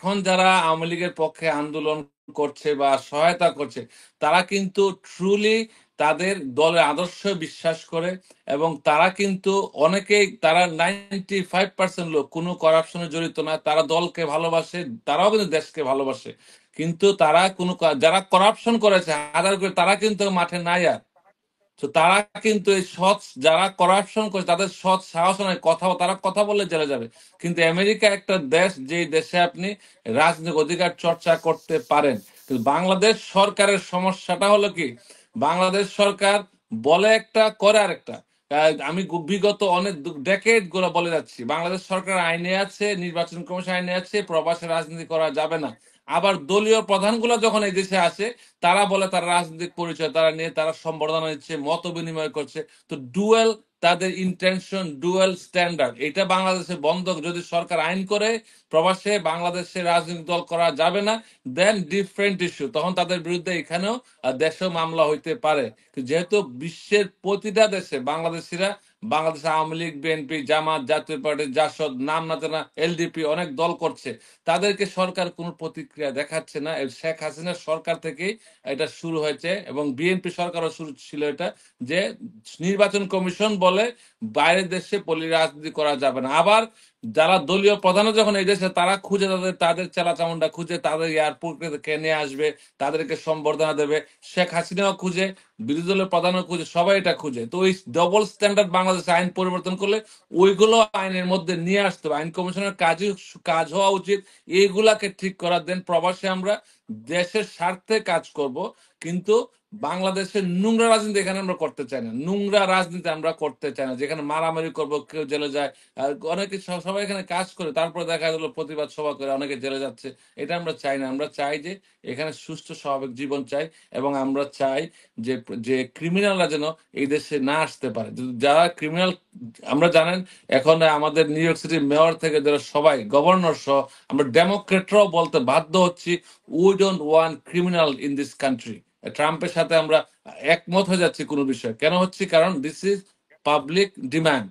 এখন যারা আওয়ামী লীগের পক্ষে আন্দোলন করছে বা সহায়তা করছে, তারা কিন্তু ট্রুলি তাদের দলের আদর্শে বিশ্বাস করে, এবং তারা কিন্তু অনেকেই, তারা 95% লোক কোনো করাপশনে জড়িত না, তারা দলকে ভালোবাসে, তারাও কিন্তু দেশকে ভালোবাসে। কিন্তু তারা কোনো যারা করাপশন করেছে হাজার করে, তারা কিন্তু মাঠে নাই আর। তো তারা কিন্তু এই সৎ, যারা করাপশন করে তাদের সৎ সাহস নয়, তারা কথা বললে জেলে যাবে। কিন্তু আমেরিকা একটা দেশ, যে দেশে আপনি রাজনৈতিক অধিকার চর্চা করতে পারেন। কিন্তু বাংলাদেশ সরকারের সমস্যাটা হলো কি, বাংলাদেশ সরকার বলে একটা করে আরেকটা। আমি বিগত অনেক ডেকেড গুলো বলে যাচ্ছি, বাংলাদেশ সরকার আইনে আছে, নির্বাচন কমিশন আইনে আছে, প্রবাসে রাজনীতি করা যাবে না। আবার দলীয় প্রধানগুলো যখন এই দেশে আসে, তারা বলে তারা রাজনৈতিক পরিচয় তারা নিয়ে তারা সম্বর্ধনা দিচ্ছে, মত বিনিময় করছে। তো ডুয়েল, তাদের ইন্টেনশন, ডুয়েল স্ট্যান্ডার্ড, এটা বাংলাদেশে বন্ধ। যদি সরকার আইন করে প্রবাসে বাংলাদেশে রাজনৈতিক দল করা যাবে না, দেন ডিফারেন্ট ইস্যু, তখন তাদের বিরুদ্ধে এখানেও দেশেও মামলা হইতে পারে। যেহেতু বিশ্বের প্রতিটা দেশে বাংলাদেশিরা, বাংলাদেশ আওয়ামী লীগ, বিএনপি, জামাত, জাতীয় পার্টি, জাসদ, নাম না জানা এলডিপি অনেক দল করছে, তাদেরকে সরকার কোনো প্রতিক্রিয়া দেখাচ্ছে না। শেখ হাসিনার সরকার থেকেই এটা শুরু হয়েছে, এবং বিএনপি সরকারও শুরু ছিল এটা, যে নির্বাচন কমিশন বলে বাইরের দেশে রাজনীতি করা যাবে না। আবার যারা দলীয় প্রধান যখন এই দেশে, তারা খুঁজে তাদের চেলাচামুন্ডা খুঁজে তাদের এয়ারপোর্টকে নিয়ে আসবে, তাদেরকে সম্বর্ধনা দেবে। শেখ হাসিনাও খুঁজে, বিরোধী দলের প্রধানও খুঁজে, সবাই এটা খুঁজে। তো ওই ডবল স্ট্যান্ডার্ড বাংলাদেশে আইন পরিবর্তন করলে ওইগুলো আইনের মধ্যে নিয়ে আসতে হবে। আইন কমিশনের কাজ হওয়া উচিত এইগুলাকে ঠিক করার। দেন প্রবাসে আমরা দেশের স্বার্থে কাজ করব, কিন্তু বাংলাদেশের নোংরা রাজনীতি এখানে আমরা করতে চাই না। নোংরা রাজনীতি আমরা করতে চাই না, যেখানে মারামারি করব, কেউ জেলে যায়। আর অনেকে সবাই এখানে কাজ করে, তারপরে দেখা গেলো প্রতিবাদ সভা করে অনেকে জেলে যাচ্ছে। এটা আমরা চাই না। আমরা চাই যে এখানে সুস্থ স্বাভাবিক জীবন চাই, এবং আমরা চাই যে যে ক্রিমিনালরা যেন এই দেশে না আসতে পারে। যারা ক্রিমিনাল, আমরা জানেন এখন আমাদের নিউ ইয়র্ক সিটির মেয়র থেকে যারা সবাই, গভর্নর সহ, আমরা ডেমোক্রেটরাও বলতে বাধ্য হচ্ছি, we don't want criminal in this country. ট্রাম্পের সাথে আমরা একমত হয়ে যাচ্ছি কোনো বিষয়। কেন হচ্ছে? কারণ দিস ইজ পাবলিক ডিমান্ড।